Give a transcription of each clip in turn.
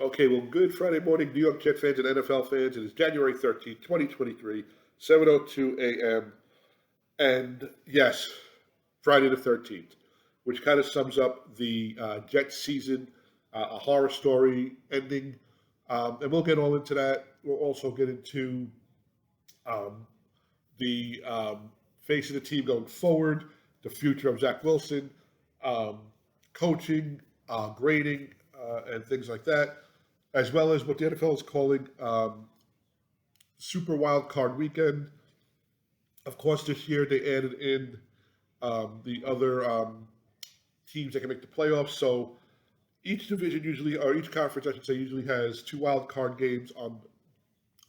Okay, well, good Friday morning, New York Jet fans and NFL fans. It is January 13th, 2023, 7:02 a.m. And yes, Friday the 13th, which kind of sums up the Jets season, a horror story ending. And we'll get all into that. We'll also get into um, the face of the team going forward, the future of Zach Wilson, um, coaching, grading, and things like that, as well as what the NFL is calling Super Wildcard Weekend. Of course, this year they added in the other teams that can make the playoffs. So each division usually, or each conference, I should say, usually has two wild card games on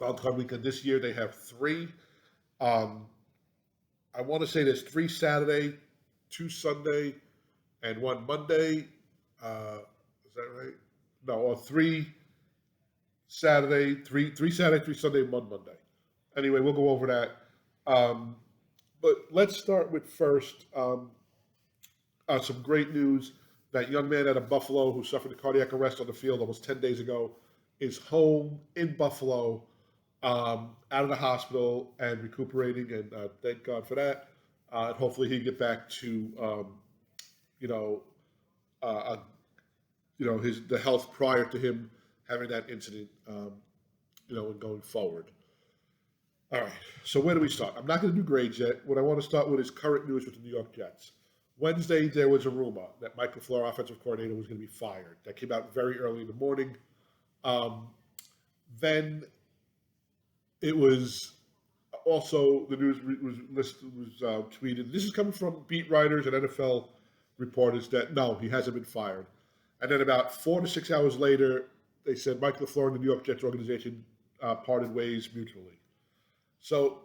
wild card weekend. This year they have three. Um, I want to say there's three Saturday, two Sunday, and one Monday. Is that right? No, or three Saturday, three Saturday, three Sunday, one Monday. Anyway, we'll go over that. Um, but let's start with first some great news. That young man out of Buffalo who suffered a cardiac arrest on the field almost 10 days ago is home in Buffalo, out of the hospital and recuperating, and thank God for that. And hopefully he get back to you know uh, his the health prior to him having that incident, and going forward. All right, so where do we start? I'm not going to do grades yet. What I want to start with is current news with the New York Jets. Wednesday, there was a rumor that Mike LaFleur, offensive coordinator, was going to be fired. That came out very early in the morning. Um, then it was also the news was tweeted. This is coming from beat writers and NFL reporters that no, he hasn't been fired. And then about 4 to 6 hours later, they said Mike LaFleur and the New York Jets organization parted ways mutually. So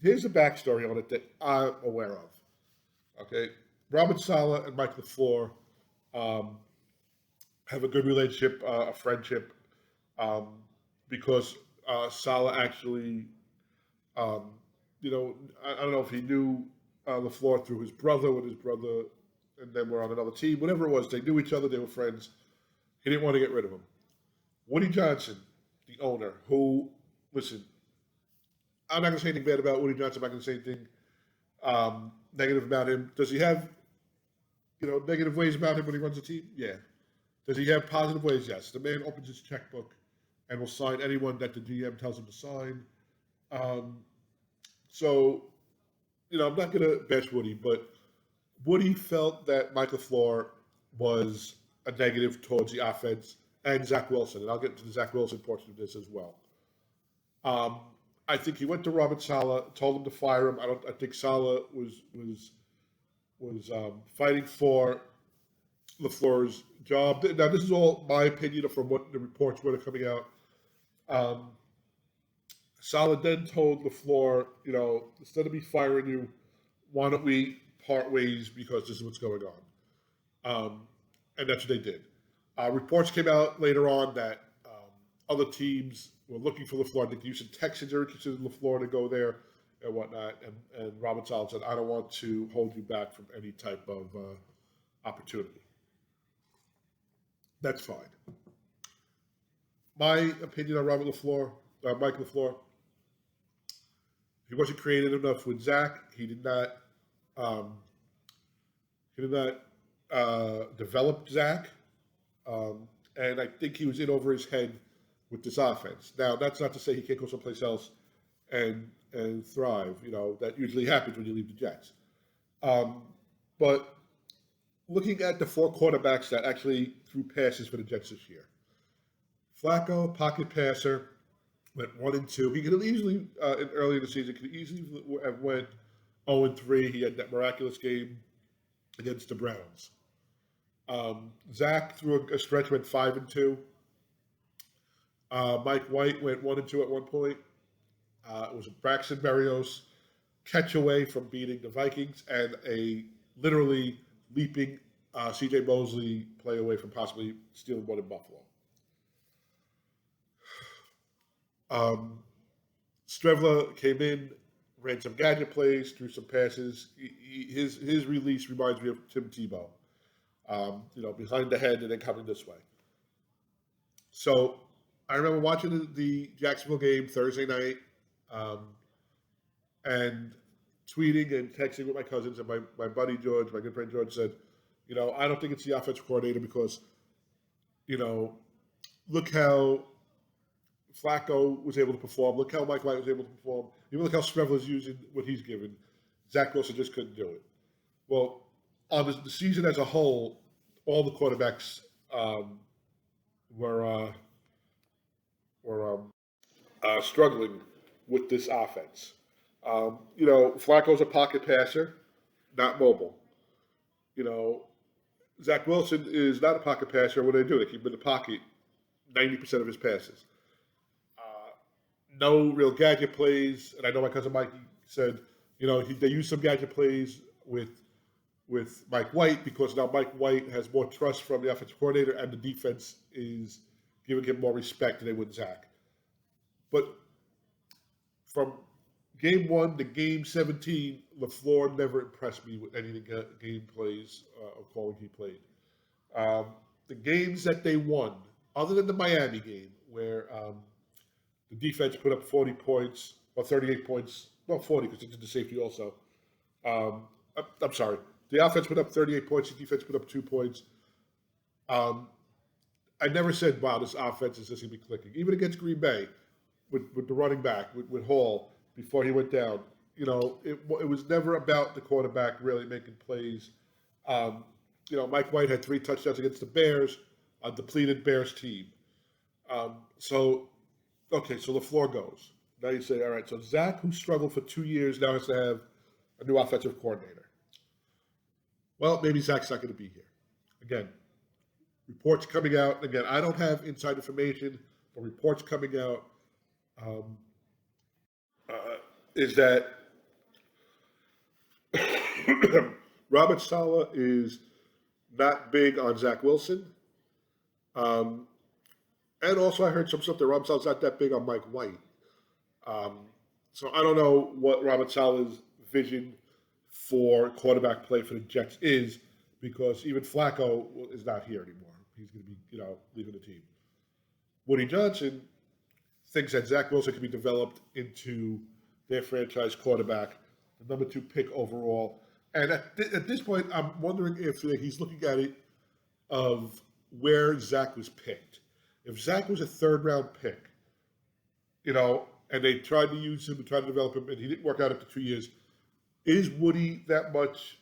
here's the backstory on it that I'm aware of. Okay, Robert Saleh and Mike LaFleur um, have a good relationship, a friendship, um, because Saleh actually, um, I don't know if he knew LaFleur through his brother, with his brother, and then we're on another team. Whatever it was, they knew each other. They were friends. He didn't want to get rid of him. Woody Johnson, the owner, who, listen, I'm not going to say anything bad about Woody Johnson. I'm not going to say anything negative about him. Does he have, negative ways about him when he runs a team? Yeah. Does he have positive ways? Yes. The man opens his checkbook and will sign anyone that the GM tells him to sign. Um, so, I'm not going to bash Woody, but Woody felt that Mike LaFleur was a negative towards the offense and Zach Wilson, and I'll get to the Zach Wilson portion of this as well. I think he went to Robert Saleh, told him to fire him. I think Saleh was fighting for LaFleur's job. Now, this is all my opinion from what the reports were coming out. Saleh then told LaFleur, instead of me firing you, why don't we part ways because this is what's going on. And that's what they did. Reports came out later on that other teams were looking for LaFleur. I think the Houston Texans are interested in LaFleur to go there and whatnot. And Robert Saleh said, I don't want to hold you back from any type of opportunity. That's fine. My opinion on Mike LaFleur, he wasn't creative enough with Zach. He did not develop Zach. And I think he was in over his head with this offense. Now, that's not to say he can't go someplace else and thrive. That usually happens when you leave the Jets. But looking at the four quarterbacks that actually threw passes for the Jets this year, Flacco, pocket passer, went 1-2. He could have easily, early in the season, could easily have went 0-3. He had that miraculous game against the Browns. Zach through a stretch went 5-2. Mike White went 1-2 at one point. It was a Braxton Berrios catch away from beating the Vikings and a literally leaping C.J. Mosley play away from possibly stealing one in Buffalo. Strevler came in, ran some gadget plays, threw some passes. His release reminds me of Tim Tebow. Behind the head and then coming this way. So I remember watching the Jacksonville game Thursday night, um, and tweeting and texting with my cousins, and my buddy George, my good friend George, said, I don't think it's the offensive coordinator because, you know, look how Flacco was able to perform. Look how Mike White was able to perform. Even look how Streveler's using what he's given. Zach Wilson just couldn't do it. Well, on the season as a whole, all the quarterbacks were struggling with this offense. Flacco's a pocket passer, not mobile. You know, Zach Wilson is not a pocket passer. What do? They keep him in the pocket 90% of his passes. No real gadget plays, and I know my cousin Mikey said, they use some gadget plays with Mike White because now Mike White has more trust from the offensive coordinator, and the defense is giving him more respect than they would Zach. But from game 1 to game 17, LaFleur never impressed me with any of the game plays or calling he played. The games that they won, other than the Miami game, where the defense put up 40 points, or 38 points, not 40 because it did the safety also. I'm sorry. The offense put up 38 points, the defense put up 2 points. I never said, wow, this offense is just going to be clicking. Even against Green Bay, with the running back, with Hall, before he went down, it was never about the quarterback really making plays. Mike White had 3 touchdowns against the Bears, a depleted Bears team. So LaFleur goes. Now you say, all right, so Zach, who struggled for 2 years, now has to have a new offensive coordinator. Well, maybe Zach's not going to be here. Again, reports coming out. Again, I don't have inside information, but reports coming out is that Robert Saleh is not big on Zach Wilson. And also I heard some stuff that Robert Saleh's not that big on Mike White. So I don't know what Robert Saleh's vision for quarterback play for the Jets is, because even Flacco is not here anymore. He's going to be, leaving the team. Woody Johnson thinks that Zach Wilson can be developed into their franchise quarterback, the number 2 pick overall. And at this point, I'm wondering if he's looking at it of where Zach was picked. If Zach was a 3rd-round pick, and they tried to use him and tried to develop him, and he didn't work out after 2 years, is Woody that much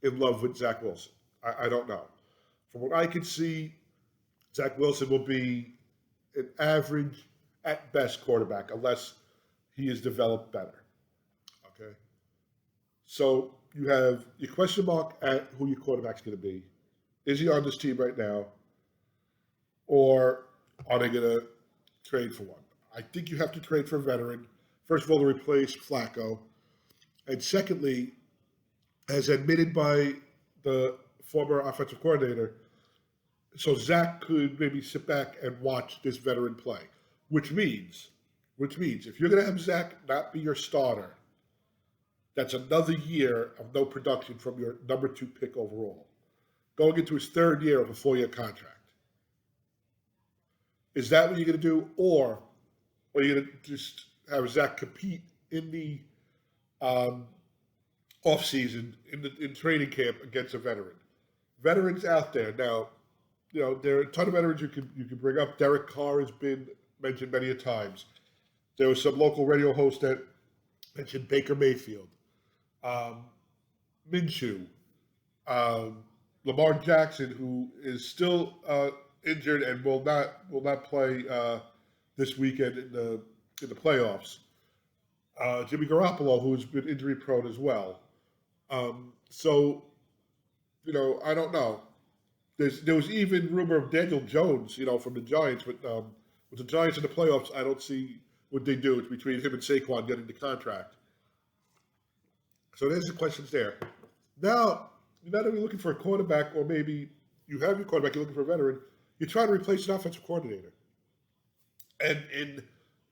in love with Zach Wilson? I don't know. From what I can see, Zach Wilson will be an average, at best, quarterback, unless he is developed better. Okay? So you have your question mark at who your quarterback's going to be. Is he on this team right now? Or are they going to trade for one? I think you have to trade for a veteran. First of all, to replace Flacco. And secondly, as admitted by the former offensive coordinator, so Zach could maybe sit back and watch this veteran play, which means if you're going to have Zach not be your starter, that's another year of no production from your number 2 pick overall, going into his 3rd year of a 4-year contract. Is that what you're going to do, or are you going to just have Zach compete in the off season in training camp against a veteran? Veterans out there now, there are a ton of veterans you can bring up. Derek Carr has been mentioned many a times. There was some local radio host that mentioned Baker Mayfield, Minshew, Lamar Jackson, who is still injured and will not play this weekend in the playoffs. Jimmy Garoppolo, who's been injury prone as well. So, I don't know. There was even rumor of Daniel Jones, from the Giants, but with the Giants in the playoffs, I don't see what they do. It's between him and Saquon getting the contract. So there's the questions there. Now, you're not only looking for a quarterback, or maybe you have your quarterback, you're looking for a veteran, you're trying to replace an offensive coordinator. And in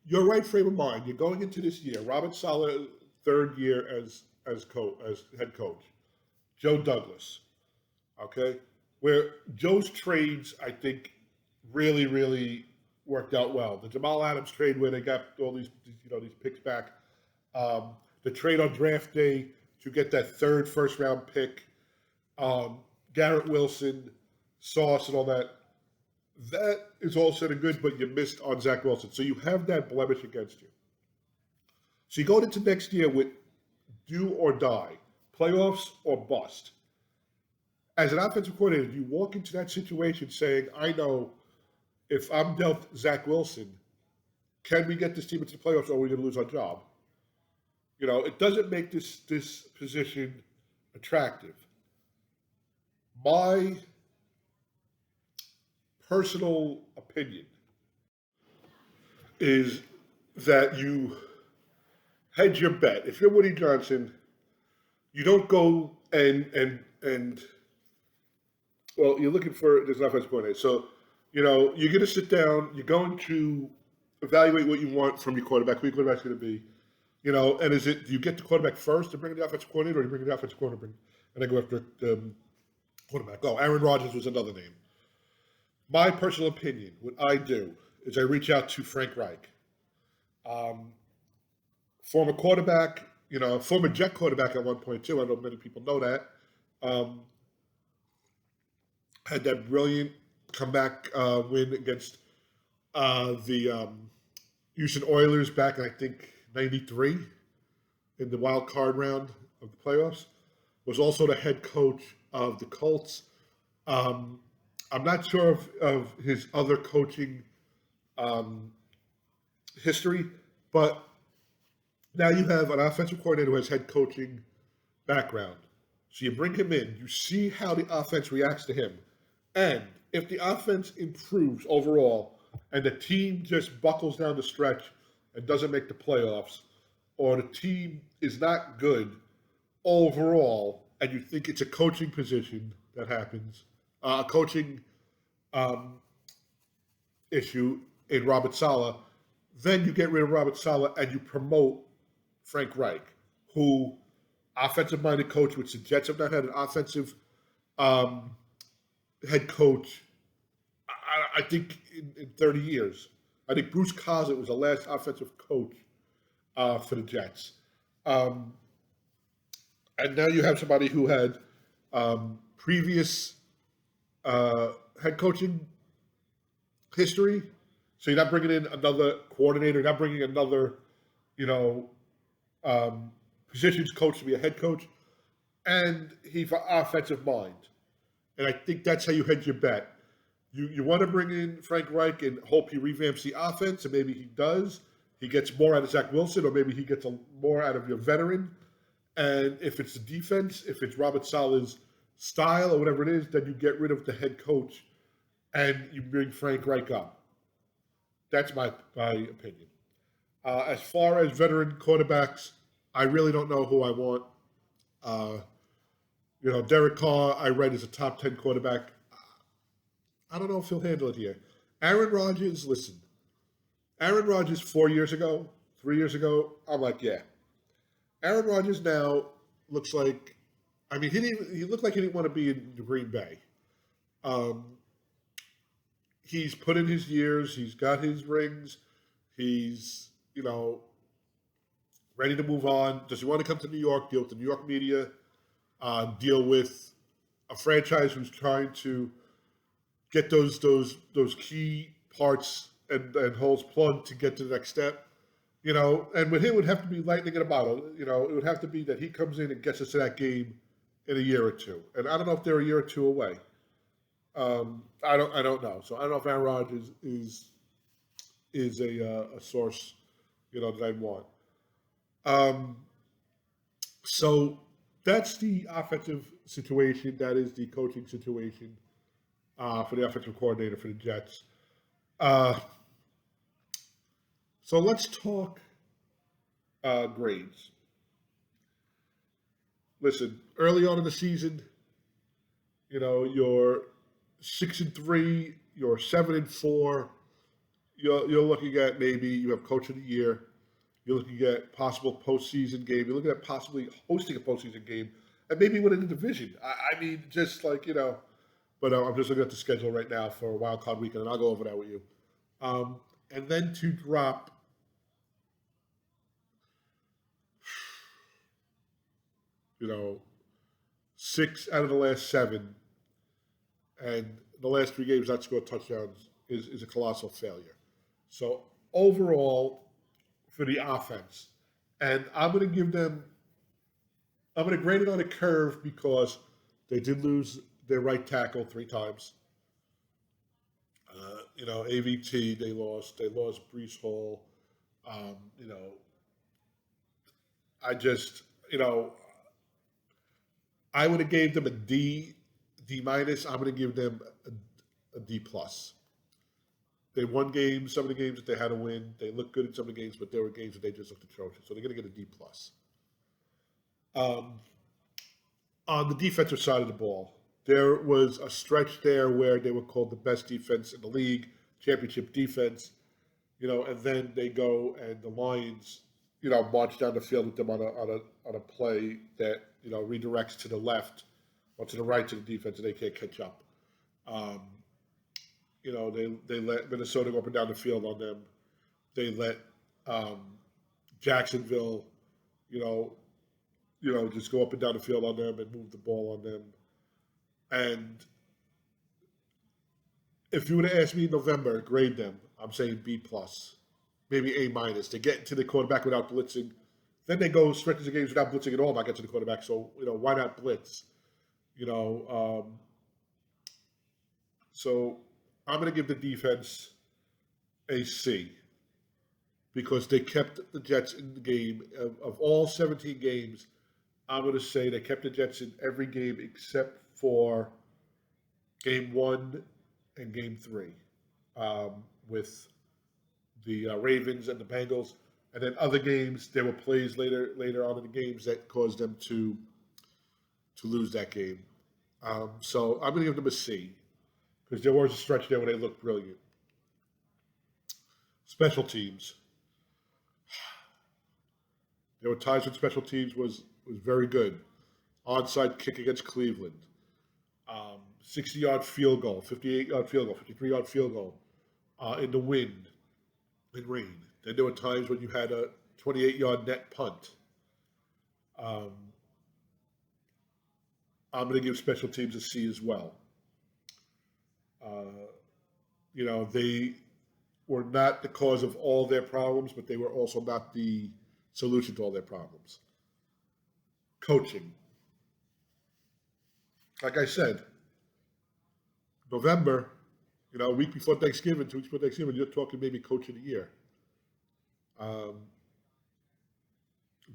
your right frame of mind, you're going into this year, Robert Saleh, 3rd year as head coach. Joe Douglas, okay? Where Joe's trades, I think, really, really worked out well. The Jamal Adams trade where they got all these picks back. The trade on draft day to get that third first round pick, um, Garrett Wilson, Sauce, and all that. That is all said and good, but you missed on Zach Wilson. So you have that blemish against you. So you go into next year with do or die, playoffs or bust. As an offensive coordinator, you walk into that situation saying, I know if I'm dealt Zach Wilson, can we get this team into the playoffs or are we going to lose our job? It doesn't make this position attractive. My personal opinion is that you hedge your bet. If you're Woody Johnson, you don't go and well, you're looking for this offensive coordinator. So, you're going to sit down, you're going to evaluate what you want from your quarterback, who your quarterback's going to be. And do you get the quarterback first to bring in the offensive coordinator, or do you bring in the offensive coordinator and then go after the quarterback? Oh, Aaron Rodgers was another name. My personal opinion, what I do is I reach out to Frank Reich, former quarterback, former Jet quarterback at one point too. I know many people know that. Had that brilliant comeback win against the Houston Oilers back in, I think, 93 in the wild card round of the playoffs. Was also the head coach of the Colts. I'm not sure of his other coaching history, but now you have an offensive coordinator who has head coaching background. So you bring him in, you see how the offense reacts to him. And if the offense improves overall and the team just buckles down the stretch and doesn't make the playoffs, or the team is not good overall, and you think it's a coaching position that happens, a coaching issue in Robert Saleh, then you get rid of Robert Saleh and you promote Frank Reich, who offensive-minded coach, which the Jets have not had an offensive head coach, I think, in 30 years. I think Bruce Coslet was the last offensive coach for the Jets. And now you have somebody who had previous head coaching history. So you're not bringing in another coordinator, you're not bringing another, positions coach to be a head coach. And he's an offensive mind. And I think that's how you hedge your bet. You want to bring in Frank Reich and hope he revamps the offense, and maybe he does. He gets more out of Zach Wilson, or maybe he gets more out of your veteran. And if it's the defense, if it's Robert Saleh's style or whatever it is, then you get rid of the head coach and you bring Frank Reich up. That's my opinion. As far as veteran quarterbacks, I really don't know who I want. Derek Carr, I read as a top 10 quarterback. I don't know if he'll handle it here. Aaron Rodgers, listen. Aaron Rodgers 3 years ago, I'm like, yeah. Aaron Rodgers now looks like, he looked like he didn't want to be in Green Bay. He's put in his years. He's got his rings. He's, ready to move on. Does he want to come to New York, deal with the New York media, deal with a franchise who's trying to get those key parts and holes plugged to get to the next step? And with him, it would have to be lightning in a bottle. It would have to be that he comes in and gets us to that game in a year or two. And I don't know if they're a year or two away. I don't know. So I don't know if Aaron Rodgers is a source, that I'd want. So that's the offensive situation. That is the coaching situation for the offensive coordinator for the Jets. So let's talk grades. Listen, early on in the season, you're 6-3, you're 7-4. You're looking at maybe you have coach of the year. You're looking at possible postseason game. You're looking at possibly hosting a postseason game and maybe winning the division. Just like, but I'm just looking at the schedule right now for Wildcard weekend, and I'll go over that with you. And then to drop, 6 out of the last 7, and the last 3 games not score touchdowns is a colossal failure. So overall, for the offense, and I'm going to grade it on a curve because they did lose their right tackle 3 times. AVT they lost. They lost Brees Hall. Um, you know, I just, I would have gave them a D minus. I'm going to give them a D plus. They won games, some of the games that they had to win. They looked good in some of the games, but there were games that they just looked atrocious. So they're going to get a D plus. Um, on the defensive side of the ball, there was a stretch there where they were called the best defense in the league, championship defense, and then they go and the Lions, march down the field with them on a play that redirects to the left or to the right to the defense, and they can't catch up. Um, they let Minnesota go up and down the field on them. They let um, Jacksonville, you know, just go up and down the field on them and move the ball on them. And if you would have asked me in November, grade them, I'm saying B plus, maybe A minus. They get into the quarterback without blitzing. Then they go stretches of games without blitzing at all, not get to the quarterback. So, why not blitz? So I'm going to give the defense a C because they kept the Jets in the game. Of all 17 games, I'm going to say they kept the Jets in every game except for game 1 and game 3 with the Ravens and the Bengals. And then other games, there were plays later on in the games that caused them to lose that game. So I'm going to give them a C because there was a stretch there where they looked brilliant. Special teams. There were times when special teams was very good. Onside kick against Cleveland. 60-yard field goal, 58-yard field goal, 53-yard field goal in the wind, in rain. Then there were times when you had a 28-yard net punt. I'm going to give special teams a C as well. They were not the cause of all their problems, but they were also not the solution to all their problems. Coaching. Like I said, November, a week before Thanksgiving, 2 weeks before Thanksgiving, you're talking maybe coach of the year.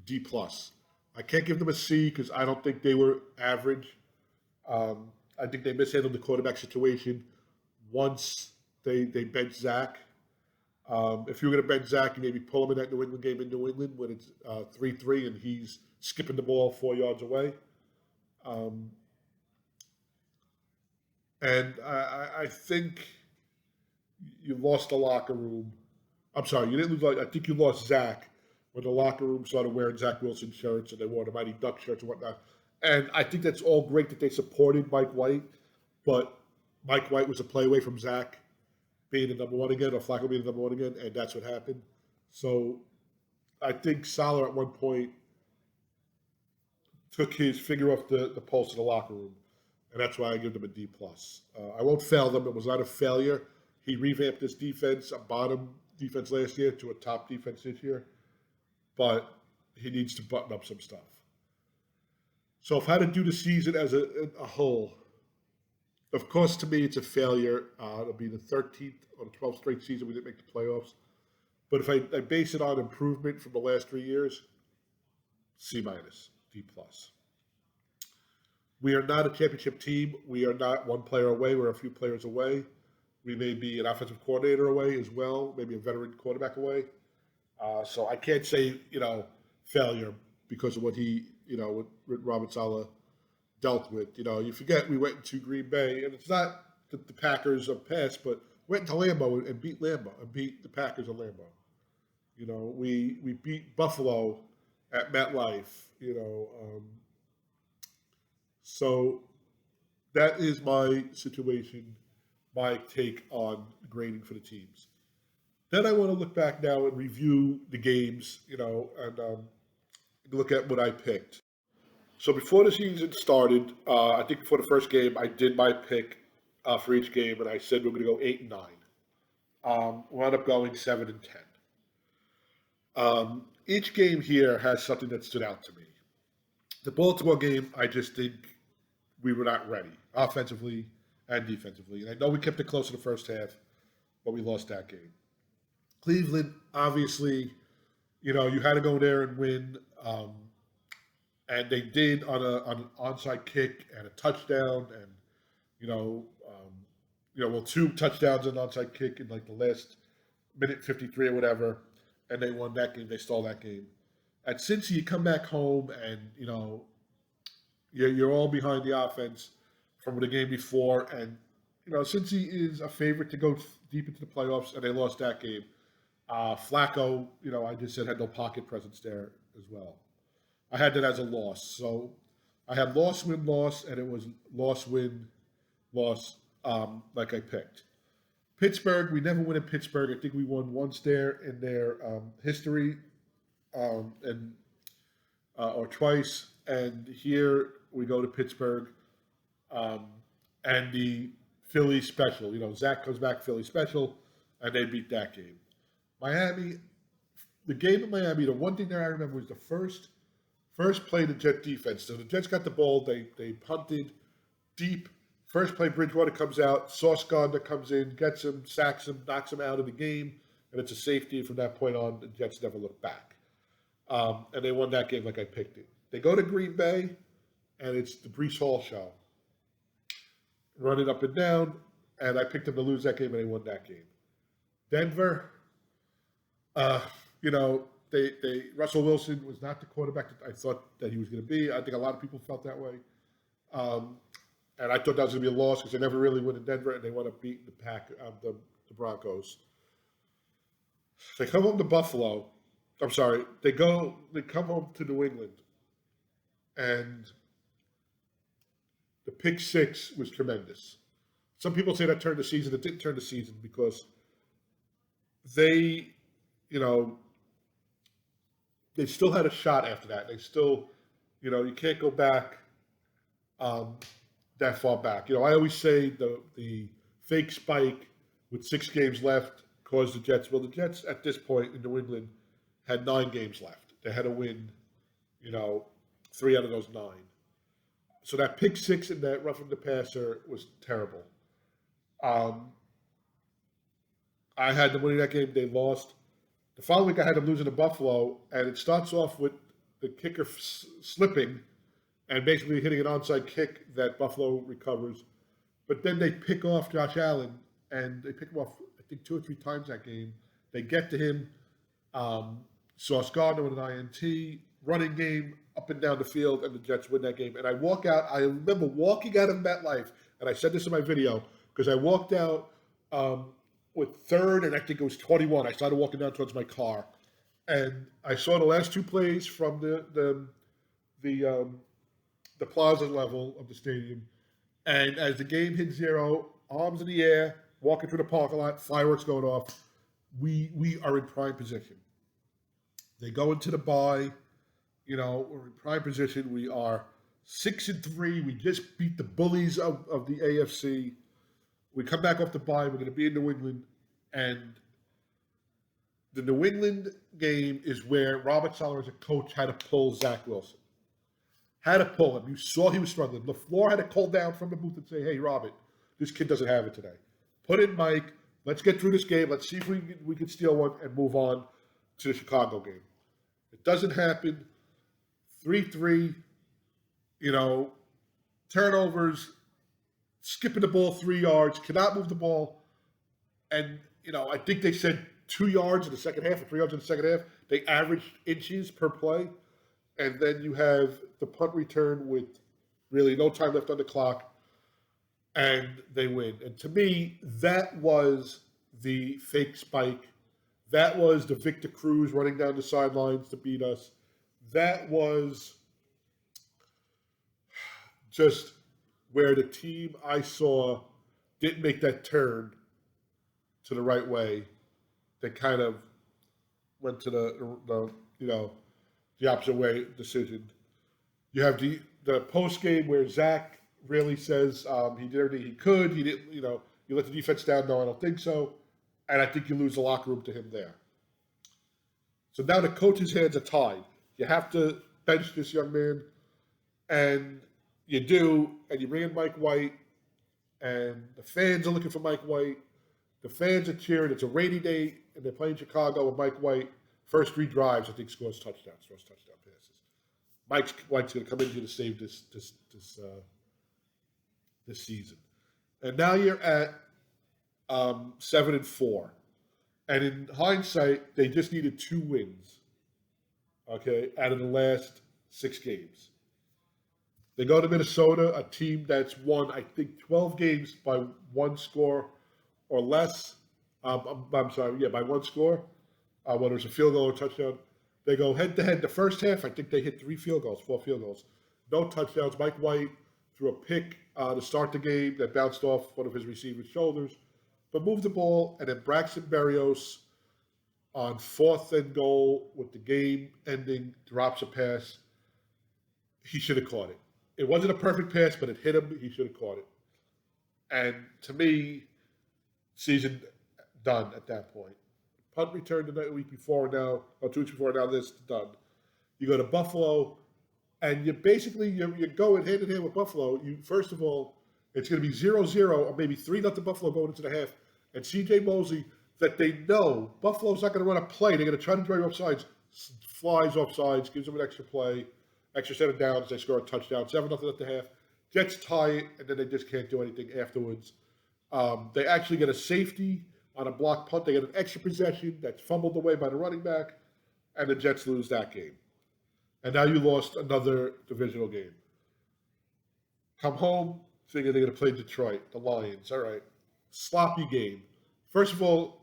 D plus. I can't give them a C because I don't think they were average. I think they mishandled the quarterback situation once they benched Zach. If you were going to bench Zach, you maybe pull him in that New England game in New England when it's 3-3 and he's skipping the ball 4 yards away. And I think you lost the locker room. I'm sorry, you didn't lose. I think you lost Zach when the locker room started wearing Zach Wilson shirts and they wore the Mighty Duck shirts and whatnot. And I think that's all great that they supported Mike White, but Mike White was a play away from Zach being the number one again, or Flacco being the number one again, and that's what happened. So I think Salah at one point took his finger off the pulse of the locker room, and that's why I give them a D plus. I won't fail them. It was not a failure. He revamped this defense, a bottom defense last year, to a top defense this year, but he needs to button up some stuff. So if I had to do the season as a whole, of course, to me, it's a failure. It'll be the 13th or the 12th straight season we didn't make the playoffs. But if I base it on improvement from the last 3 years, C minus, D plus. We are not a championship team. We are not one player away. We're a few players away. We may be an offensive coordinator away as well, maybe a veteran quarterback away. So I can't say, failure because of what he, what Robert Saleh dealt with. You forget we went into Green Bay, and it's not that the Packers are past, but went into Lambeau and beat the Packers at Lambeau. We beat Buffalo at MetLife. So that is my situation, my take on grading for the teams. Then I want to look back now and review the games, and look at what I picked. So before the season started, I think before the first game, I did my pick for each game, and I said we're going to go 8 and 9. We wound up going 7 and 10. Each game here has something that stood out to me. The Baltimore game, I just think we were not ready, offensively and defensively. And I know we kept it close in the first half, but we lost that game. Cleveland, obviously, you had to go there and win, and they did on an onside kick and a touchdown, and well, 2 touchdowns and an onside kick in like the last minute 53 or whatever, and they won that game. They stole that game. At Cincy, you come back home and you're all behind the offense from the game before, and Cincy is a favorite to go deep into the playoffs, and they lost that game. Flacco, I just said had no pocket presence there as well. I had that as a loss. So I had loss, win, loss, and it was loss, win, loss, like I picked. Pittsburgh, we never win in Pittsburgh. I think we won once there in their history, and or twice. And here we go to Pittsburgh, and the Philly special. Zach comes back, Philly special, and they beat that game. Miami, the game in Miami, the one thing that I remember was the first play of the Jet defense. So the Jets got the ball, they punted deep. First play, Bridgewater comes out, Sauce Gardner comes in, gets him, sacks him, knocks him out of the game, and it's a safety. From that point on, the Jets never looked back. And they won that game like I picked it. They go to Green Bay, and it's the Breece Hall show. Running up and down, and I picked them to lose that game, and they won that game. Denver, Russell Wilson was not the quarterback that I thought that he was going to be. I think a lot of people felt that way. And I thought that was going to be a loss because they never really win in Denver, and they wound up beating the Broncos. They come home to Buffalo. I'm sorry. They come home to New England, and the pick six was tremendous. Some people say that turned the season. It didn't turn the season because they still had a shot after that. They still, you can't go back that far back. I always say the fake spike with 6 games left caused the Jets. Well, the Jets at this point in New England had 9 games left. They had to win, 3 out of those 9. So that pick six and that roughing the passer was terrible. I had them winning that game. They lost. The following week, I had them losing to Buffalo, and it starts off with the kicker slipping and basically hitting an onside kick that Buffalo recovers. But then they pick off Josh Allen, and they pick him off, I think, 2 or 3 times that game. They get to him. Sauce Gardner with an INT, running game up and down the field, and the Jets win that game. And I walk out. I remember walking out of MetLife, and I said this in my video, because I walked out with 3rd, and I think it was 21. I started walking down towards my car, and I saw the last 2 plays from the plaza level of the stadium. And as the game hit 0, arms in the air, walking through the parking lot, fireworks going off, we are in prime position. They go into the bye, we're in prime position. We are 6-3. We just beat the bullies of the AFC. We come back off the bye. We're going to be in New England. And the New England game is where Robert Saleh as a coach had to pull Zach Wilson. Had to pull him. You saw he was struggling. LaFleur had to call down from the booth and say, hey, Robert, this kid doesn't have it today. Put in Mike. Let's get through this game. Let's see if we can steal one and move on to the Chicago game. It doesn't happen. 3-3, turnovers, skipping the ball 3 yards, cannot move the ball. And, I think they said 2 yards in the second half or 3 yards in the second half. They averaged inches per play. And then you have the punt return with really no time left on the clock, and they win. And to me, that was the fake spike. That was the Victor Cruz running down the sidelines to beat us. That was just where the team I saw didn't make that turn to the right way they kind of went to the the opposite way decision. You have the post game where Zach really says he did everything he could. He didn't, you let the defense down. No, I don't think so. And I think you lose the locker room to him there. So now the coach's hands are tied. You have to bench this young man, and you do, and you bring in Mike White, and the fans are looking for Mike White. The fans are cheering. It's a rainy day, and they're playing Chicago with Mike White. First 3 drives, I think, throws touchdown passes. Mike White's going to come in here to save this season, and now you're at 7-4, and in hindsight, they just needed 2 wins. Okay, out of the last 6 games, they go to Minnesota, a team that's won, I think, 12 games by 1 score or less. I'm sorry, by 1 score. Whether it's a field goal or touchdown. They go head-to-head the first half. I think they hit 4 field goals. No touchdowns. Mike White threw a pick to start the game that bounced off one of his receiver's shoulders, but moved the ball, and then Braxton Berrios on 4th and goal with the game ending drops a pass. He should have caught it. It wasn't a perfect pass, but it hit him. He should have caught it. And to me, season done at that point. Punt return the week before now, or 2 weeks before now, this done. You go to Buffalo, and you're going hand in hand with Buffalo. First of all, it's going to be 0-0 or maybe 3-0 Buffalo going into the half. And C.J. Mosley, that they know Buffalo's not going to run a play. They're going to try to drive offsides, flies offsides, gives them an extra play, extra 7 downs. They score a touchdown, 7-0 at the half. Jets tie it, and then they just can't do anything afterwards. They actually get a safety on a block punt. They get an extra possession that's fumbled away by the running back, and the Jets lose that game. And now you lost another divisional game. Come home, thinking they're going to play Detroit, the Lions. All right. Sloppy game. First of all,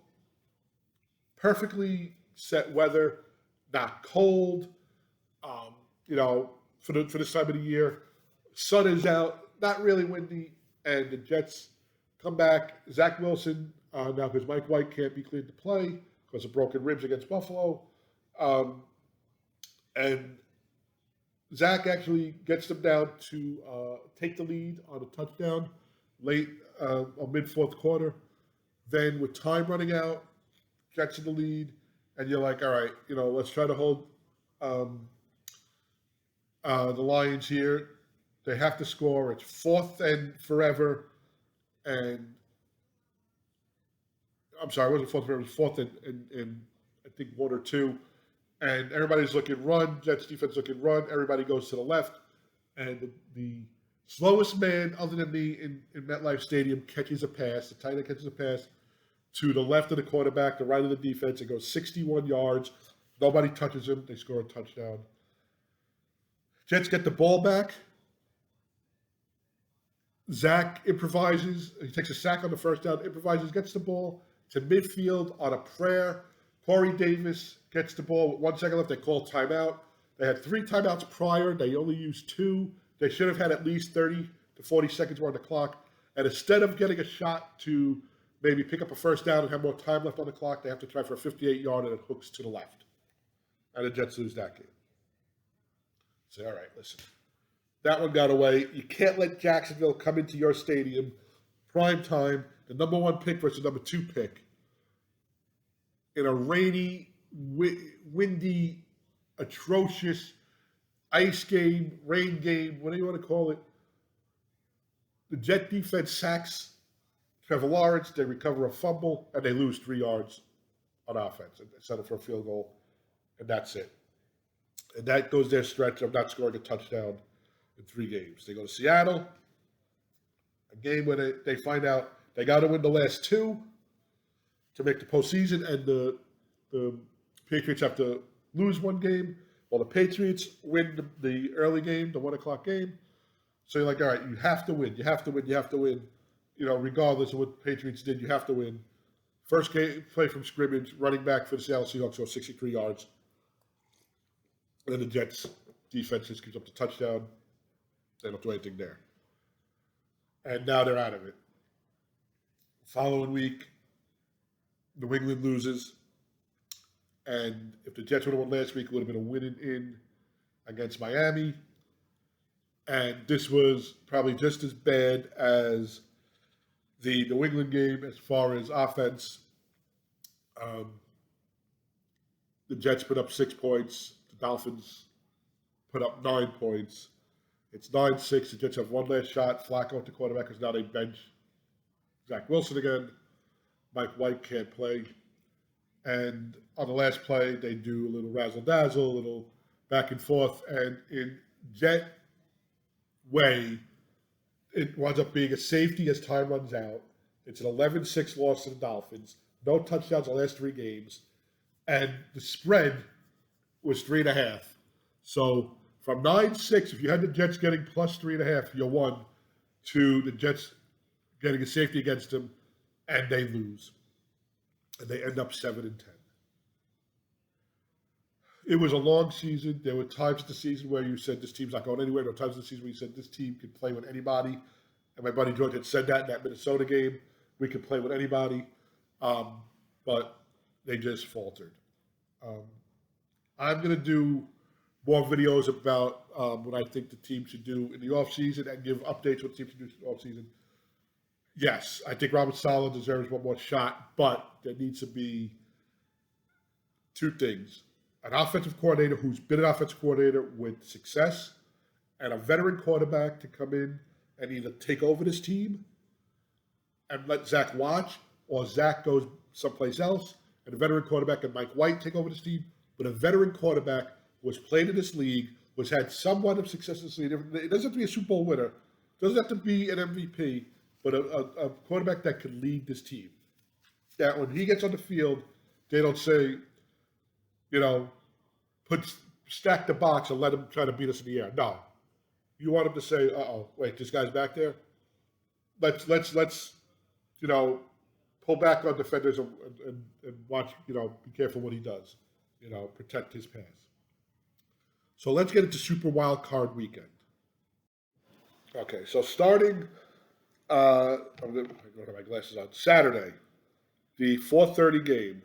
perfectly set weather, not cold. For this time of the year, sun is out, not really windy, and the Jets come back. Zach Wilson, now because Mike White can't be cleared to play because of broken ribs against Buffalo, and Zach actually gets them down to take the lead on a touchdown late mid-4th quarter. Then with time running out, Jets in the lead, and you're like, all right, let's try to hold the Lions here. They have to score. It's 4th and forever, and I'm sorry, it wasn't 4th forever. It was 4th and I think 1 or 2. And everybody's looking run. Jets defense looking run. Everybody goes to the left. And the slowest man other than me in MetLife Stadium catches a pass. The tight end catches a pass to the left of the quarterback, the right of the defense. It goes 61 yards. Nobody touches him. They score a touchdown. Jets get the ball back. Zach improvises. He takes a sack on the first down, improvises, gets the ball to midfield on a prayer. Corey Davis gets the ball with 1 second left. They call timeout. They had 3 timeouts prior. They only used 2. They should have had at least 30 to 40 seconds more on the clock. And instead of getting a shot to maybe pick up a first down and have more time left on the clock, they have to try for a 58-yard and it hooks to the left. And the Jets lose that game. Say, all right, listen. That one got away. You can't let Jacksonville come into your stadium, prime time, the number 1 pick versus the number 2 pick, in a rainy, windy, atrocious ice game, rain game, whatever you want to call it. The Jet defense sacks Trevor Lawrence. They recover a fumble, and they lose 3 yards on offense and set up for a field goal, and that's it. And that goes their stretch of not scoring a touchdown in 3 games. They go to Seattle, a game where they find out they got to win the last 2 to make the postseason, and the Patriots have to lose 1 game, while the Patriots win the early game, the 1 o'clock game. So you're like, all right, you have to win. You have to win. Regardless of what the Patriots did, you have to win. First game, play from scrimmage, running back for the Seattle Seahawks goes 63 yards. And then the Jets defense just gives up the touchdown. They don't do anything there. And now they're out of it. Following week, New England loses And if the Jets would have won last week, it would have been a win in against Miami. And this was probably just as bad as the New England game as far as offense. The Jets put up 6 points. The Dolphins put up 9 points. It's 9-6. The Jets have one last shot. Flacco at the quarterback is now they bench Zach Wilson again. Mike White can't play. And on the last play, they do a little razzle-dazzle, a little back and forth. And in Jet way, it winds up being a safety as time runs out. It's an 11-6 loss to the Dolphins. No touchdowns the last 3 games. And the spread was 3.5. So from 9-6, if you had the Jets getting plus 3.5, you won, to the Jets getting a safety against them, and they lose. And they end up 7-10. It was a long season. There were times in the season where you said this team's not going anywhere. There were times in the season where you said this team could play with anybody. And my buddy George had said that in that Minnesota game. We could play with anybody. But they just faltered. I'm going to do more videos about what I think the team should do in the offseason and give updates what the team should do in the offseason. Yes, I think Robert Saleh deserves one more shot, but there needs to be 2 things. An offensive coordinator who's been an offensive coordinator with success, and a veteran quarterback to come in and either take over this team and let Zach watch, or Zach goes someplace else, and a veteran quarterback and Mike White take over this team. But a veteran quarterback who has played in this league, who has had somewhat of success in this league. It doesn't have to be a Super Bowl winner. It doesn't have to be an MVP, but a quarterback that can lead this team. That when he gets on the field, they don't say, stack the box and let him try to beat us in the air. No. You want him to say, wait, this guy's back there? Let's pull back on defenders and watch, be careful what he does. Protect his pass. So let's get into Super Wildcard weekend. Okay, so starting, I'm going to have my glasses on. Saturday, the 4:30 game,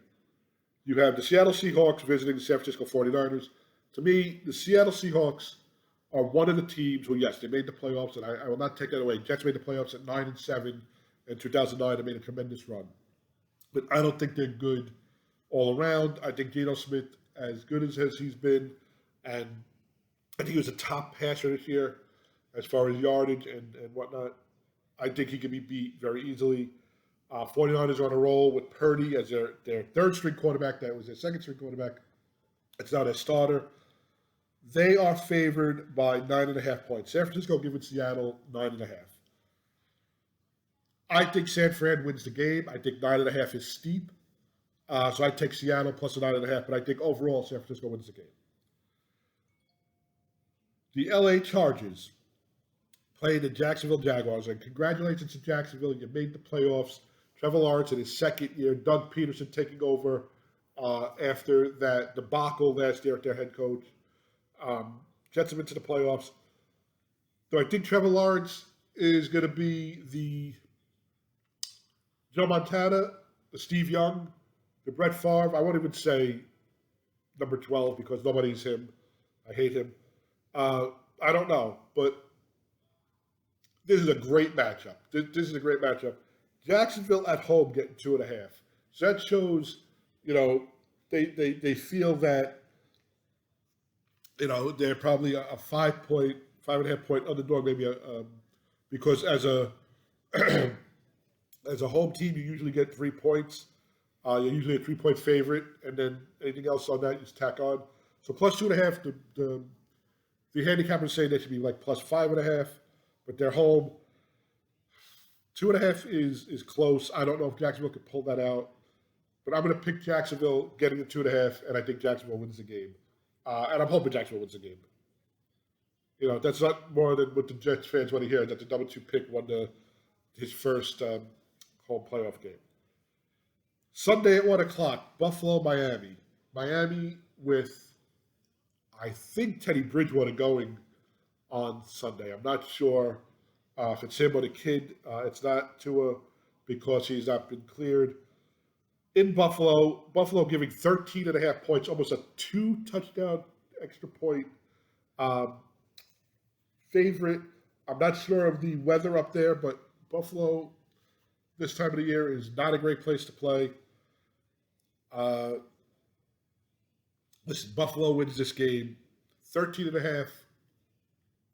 you have the Seattle Seahawks visiting the San Francisco 49ers. To me, the Seattle Seahawks are one of the teams who, yes, they made the playoffs, and I will not take that away. Jets made the playoffs at 9-7 in 2009. They made a tremendous run. But I don't think they're good all around. I think Geno Smith, as good as he's been, and I think he was a top passer this year as far as yardage and whatnot. I think he can be beat very easily. 49ers are on a roll with Purdy as their third-string quarterback. That was their second-string quarterback. It's now their starter. They are favored by 9.5 points. San Francisco giving Seattle 9.5. I think San Fran wins the game. I think 9.5 is steep. So I take Seattle plus a 9.5, but I think overall San Francisco wins the game. The LA Chargers playing the Jacksonville Jaguars. And congratulations to Jacksonville. You made the playoffs. Trevor Lawrence in his second year. Doug Peterson taking over after that debacle last year at their head coach. Gets them into the playoffs. So I think Trevor Lawrence is going to be the Joe Montana, the Steve Young, the Brett Favre. I won't even say number 12 because nobody's him. I hate him. I don't know, but this is a great matchup. This is a great matchup. Jacksonville at home getting 2.5. So that shows, they feel that, they're probably a 5.5 point underdog, maybe because as a as a home team, you usually get 3 points. You're usually a 3-point favorite, and then anything else on that you just tack on. So plus 2.5. The handicappers say they should be like plus 5.5, but they're home. 2.5 is close. I don't know if Jacksonville could pull that out, but I'm going to pick Jacksonville getting the 2.5, and I think Jacksonville wins the game. And I'm hoping Jacksonville wins the game. That's not more than what the Jets fans want to hear, that the number 2 pick won his first home playoff game. Sunday at 1 o'clock, Buffalo, Miami. Miami with, I think, Teddy Bridgewater going on Sunday. I'm not sure if it's him or the kid. It's not Tua because he's not been cleared. in Buffalo. Buffalo giving 13.5 points, almost a 2-touchdown extra point um, favorite. I'm not sure of the weather up there, but Buffalo this time of the year is not a great place to play. Uh, Listen, Buffalo wins this game. 13.5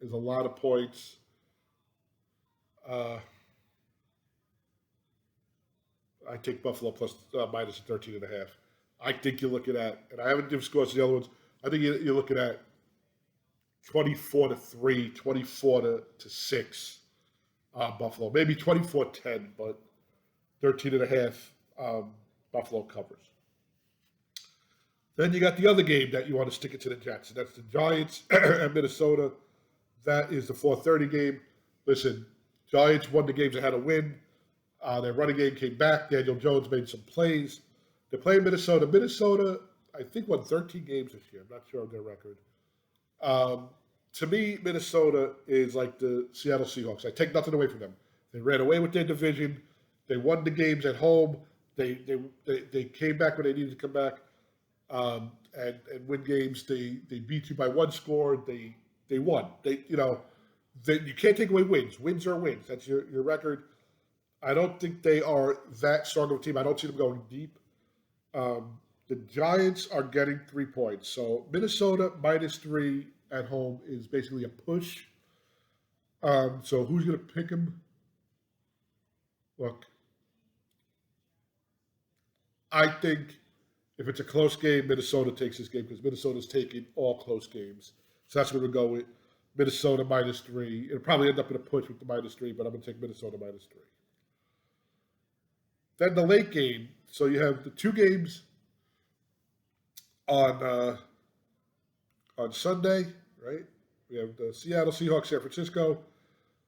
is a lot of points. Uh, I take Buffalo plus minus 13.5. I think you're looking at, and I haven't given scores to the other ones. I think you're looking at 24-3, 24-6. Buffalo, maybe 24-10, but 13.5. Buffalo covers. Then you got the other game that you want to stick it to the Jets, and that's the Giants at Minnesota. That is the 4:30 game. Listen, Giants won the games they had to win. Their running game came back. Daniel Jones made some plays. They're playing Minnesota. Minnesota, I think, won 13 games this year. I'm not sure of their record. To me, Minnesota is like the Seattle Seahawks. I take nothing away from them. They ran away with their division. They won the games at home. They came back when they needed to come back and win games. They beat you by one score. They won. You can't take away wins. Wins are wins. That's your record. I don't think they are that strong of a team. I don't see them going deep. The Giants are getting 3 points. So Minnesota -3 at home is basically a push. So who's going to pick them? Look, I think if it's a close game, Minnesota takes this game because Minnesota's taking all close games. So that's what we're going to go with. Minnesota -3. It'll probably end up in a push with the -3, but I'm going to take Minnesota -3. Then the late game. So you have the two games on Sunday, right? We have the Seattle Seahawks, San Francisco,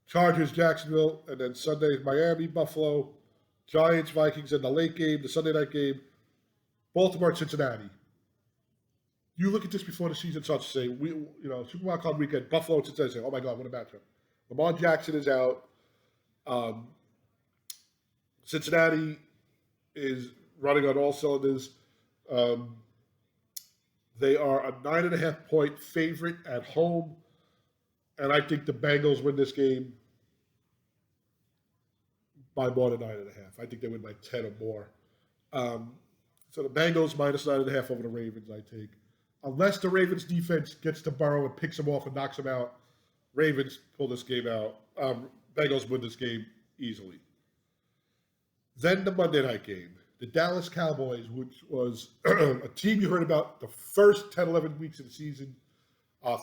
Chargers, Jacksonville, and then Sunday, Miami, Buffalo, Giants, Vikings, and the late game, the Sunday night game, Baltimore, Cincinnati. You look at this before the season starts to say, Super Wildcard weekend, Buffalo and Cincinnati say, oh my God, what a matchup. Lamar Jackson is out. Cincinnati is running on all cylinders. They are a 9.5 point favorite at home, and I think the Bengals win this game by more than 9.5. I think they win by 10 or more. So the Bengals -9.5 over the Ravens, I take. Unless the Ravens defense gets to Burrow and picks them off and knocks them out, Ravens pull this game out. Bengals win this game easily. Then the Monday night game. The Dallas Cowboys, which was a team you heard about the first 10, 11 weeks of the season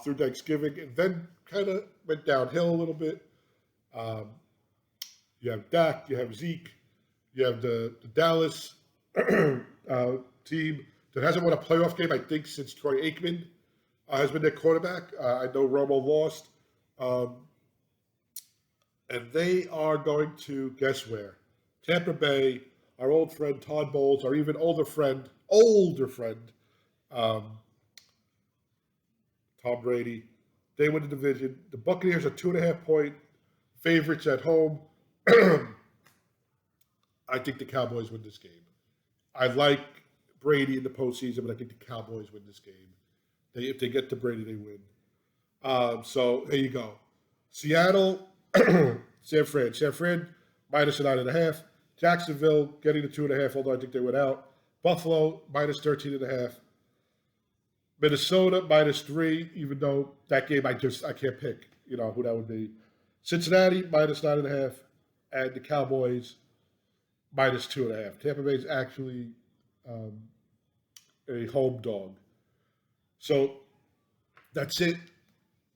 through Thanksgiving, and then kind of went downhill a little bit. You have Dak, you have Zeke, you have the Dallas team that hasn't won a playoff game, I think, since Troy Aikman has been their quarterback. I know Romo lost. And they are going to, guess where? Tampa Bay. Our old friend Todd Bowles, our even older friend, Tom Brady. They win the division. The Buccaneers are 2.5 point favorites at home. I think the Cowboys win this game. I like Brady in the postseason, but I think the Cowboys win this game. If they get to Brady, they win. So there you go. Seattle, San Fran. San Fran -9.5. Jacksonville getting to 2.5, although I think they went out. Buffalo -13.5. Minnesota -3, even though that game I can't pick, who that would be. Cincinnati -9.5, and the Cowboys -2.5. Tampa Bay is actually a home dog. So that's it.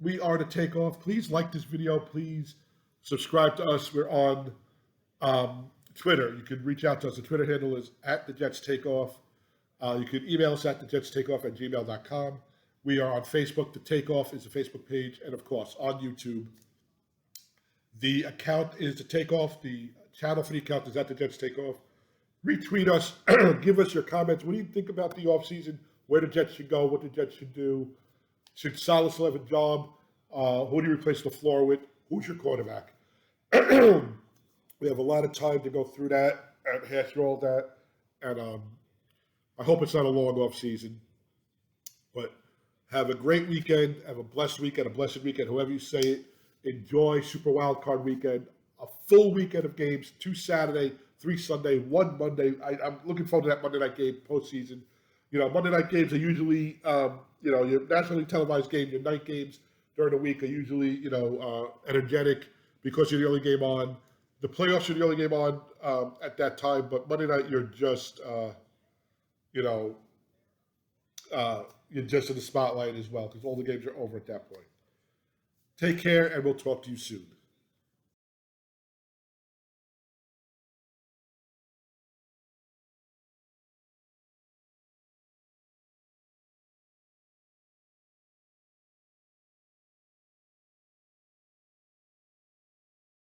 We are the Takeoff. Please like this video. Please subscribe to us. We're on Twitter. You can reach out to us. The Twitter handle is @TheJetsTakeoff. You can email us at thejetsTakeoff@gmail.com. We are on Facebook. The Takeoff is the Facebook page. And, of course, on YouTube. The account is The Takeoff. The channel for the account is @TheJetsTakeoff. Retweet us. Give us your comments. What do you think about the offseason? Where the Jets should go? What the Jets should do? Should Saleh still have a job? Who do you replace LaFleur with? Who's your quarterback? We have a lot of time to go through that and hash through all that. And I hope it's not a long off season. But have a great weekend. Have a blessed weekend, a blessed weekend, however you say it. Enjoy Super Wildcard weekend. A full weekend of games, 2 Saturday, 3 Sunday, 1 Monday. I'm looking forward to that Monday night game postseason. Monday night games are usually, your nationally televised game, your night games during the week are usually, energetic because you're the only game on. The playoffs are the only game on at that time, but Monday night you're just, you're just in the spotlight as well because all the games are over at that point. Take care, and we'll talk to you soon.